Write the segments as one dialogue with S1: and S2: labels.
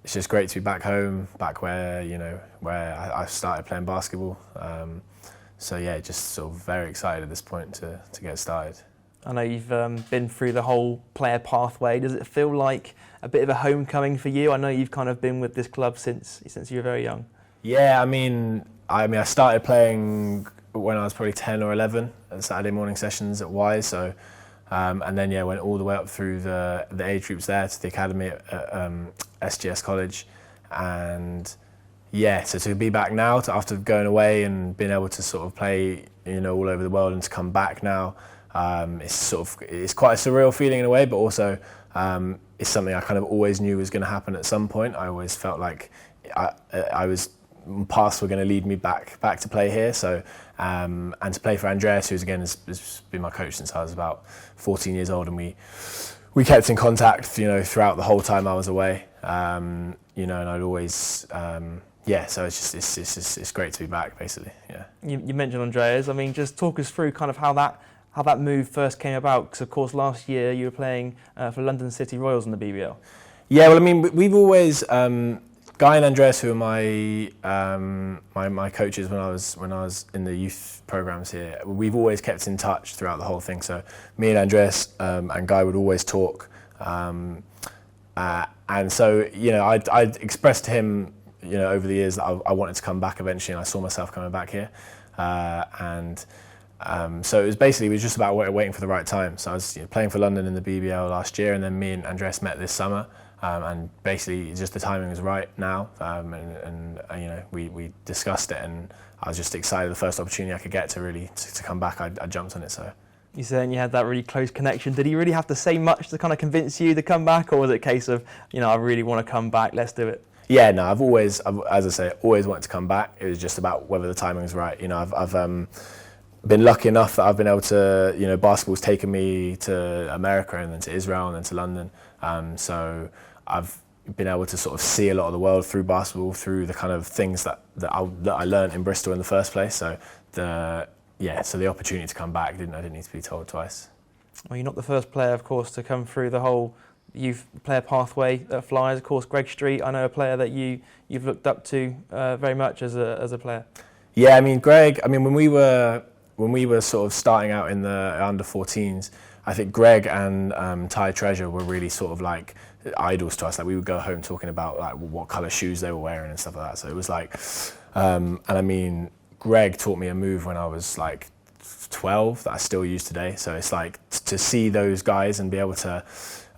S1: it's just great to be back home, back where I started playing basketball. So yeah, just sort of very excited at this point to get started.
S2: I know you've been through the whole player pathway. Does it feel like a bit of a homecoming for you? I know you've kind of been with this club since you were very young.
S1: Yeah, I mean, I started playing when I was probably 10 or 11 at Saturday morning sessions at Wise. So, and then went all the way up through the age groups there to the academy at SGS College, and so to be back now after going away and being able to sort of play all over the world and to come back now. It's quite a surreal feeling in a way, but also it's something I kind of always knew was going to happen at some point. I always felt like paths were going to lead me back to play here. So and to play for Andreas, who's again has been my coach since I was about 14 years old, and we kept in contact, throughout the whole time I was away. And I'd always. So it's great to be back, basically. Yeah.
S2: You mentioned Andreas. I mean, just talk us through kind of how that move first came about, because of course last year you were playing for London City Royals in the BBL. Yeah,
S1: well, I mean, we've always Guy and Andreas, who are my coaches when I was in the youth programs here, we've always kept in touch throughout the whole thing. So me and Andreas and Guy would always talk, and so I'd expressed to him over the years that I wanted to come back eventually, and I saw myself coming back here, so it was just about waiting for the right time. So I was playing for London in the BBL last year, and then me and Andreas met this summer, and basically just the timing was right now, and we discussed it, and I was just excited. The first opportunity I could get to come back, I jumped on it. So.
S2: You're saying you had that really close connection. Did he really have to say much to kind of convince you to come back, or was it a case of I really want to come back, let's do it?
S1: Yeah, no, I've always, as I say, always wanted to come back. It was just about whether the timing was right. I've been lucky enough that I've been able to, basketball's taken me to America and then to Israel and then to London. So I've been able to sort of see a lot of the world through basketball, through the kind of things that I learned in Bristol in the first place. So the opportunity to come back, I didn't need to be told twice.
S2: Well, you're not the first player, of course, to come through the whole youth player pathway at Flyers. Of course, Greg Street, I know a player that you've looked up to very much as a player.
S1: Yeah, I mean, Greg. I mean, when we were sort of starting out in the under 14s, I think Greg and Ty Treasure were really sort of like idols to us. Like we would go home talking about like what colour shoes they were wearing and stuff like that. So it was like, and I mean, Greg taught me a move when I was like 12 that I still use today. So it's like to see those guys and be able to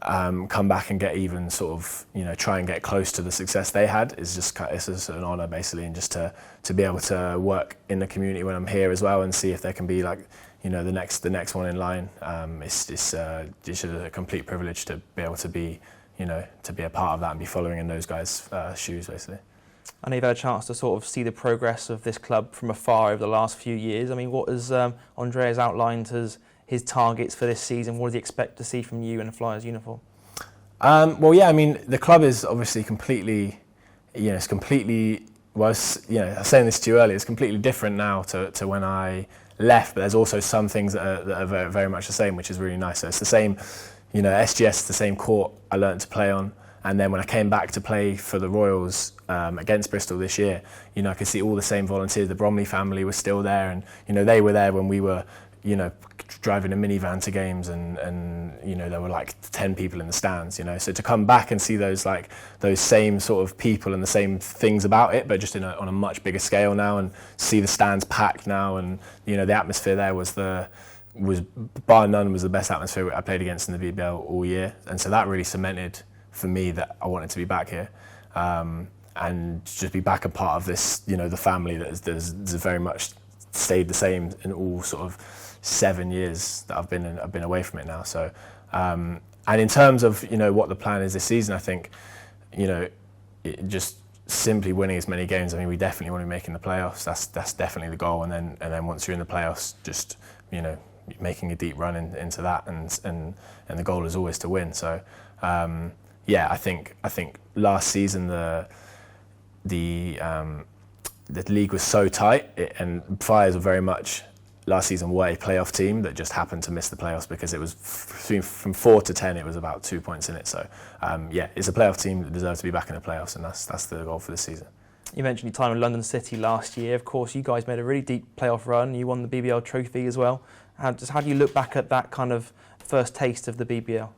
S1: come back and get even sort of try and get close to the success they had is just an honour basically, and just to be able to work in the community when I'm here as well and see if there can be like the next one in line. It's just a complete privilege to be able to be to be a part of that and be following in those guys' shoes basically.
S2: I know you've had a chance to sort of see the progress of this club from afar over the last few years. I mean, what has Andreas outlined as his targets for this season? What does he expect to see from you in a Flyers uniform?
S1: Well, yeah, I mean, the club is obviously completely, it's completely, I was saying this to you earlier, it's completely different now to when I left, but there's also some things that are very, very much the same, which is really nice. So it's the same, SGS, the same court I learnt to play on. And then when I came back to play for the Royals against Bristol this year, I could see all the same volunteers. The Bromley family was still there, and they were there when we were, driving a minivan to games, and there were like 10 people in the stands. So to come back and see those same sort of people and the same things about it, but just on a much bigger scale now, and see the stands packed now, and the atmosphere there was bar none was the best atmosphere I played against in the BBL all year, and so that really cemented for me that I wanted to be back here, and just be back a part of this, the family that has very much stayed the same in all sort of 7 years that I've been away from it now. So, and in terms of what the plan is this season, I think just simply winning as many games. I mean, we definitely want to be making the playoffs. That's definitely the goal. And then once you're in the playoffs, just making a deep run into that, and the goal is always to win. So. I think last season the league was so tight, and Flyers were very much last season were a playoff team that just happened to miss the playoffs because it was from 4 to 10. It was about 2 points in it. So it's a playoff team that deserves to be back in the playoffs, and that's the goal for this season.
S2: You mentioned your time in London City last year. Of course, you guys made a really deep playoff run. You won the BBL trophy as well. How do you look back at that kind of first taste of the BBL?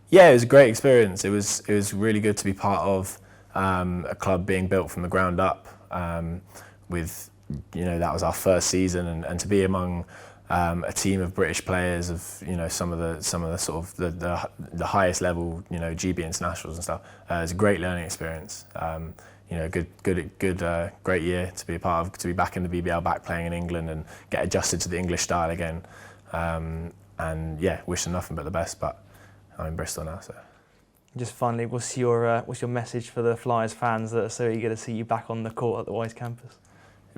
S1: Yeah, it was a great experience. It was really good to be part of a club being built from the ground up. With that was our first season, and to be among a team of British players of some of the sort of the highest level GB internationals and stuff. It was a great learning experience. Great year to be a part of, to be back in the BBL, back playing in England and get adjusted to the English style again. And wish them nothing but the best. But I'm in Bristol now, so.
S2: Just finally, what's your message for the Flyers fans that are so eager to see you back on the court at the Wise campus?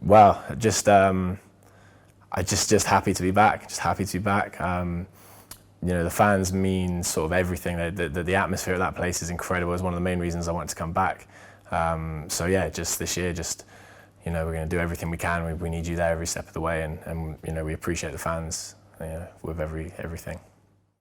S1: Well, just happy to be back. Just happy to be back. The fans mean sort of everything. The atmosphere at that place is incredible. It's one of the main reasons I wanted to come back. Just this year, we're going to do everything we can. We need you there every step of the way, and we appreciate the fans with everything.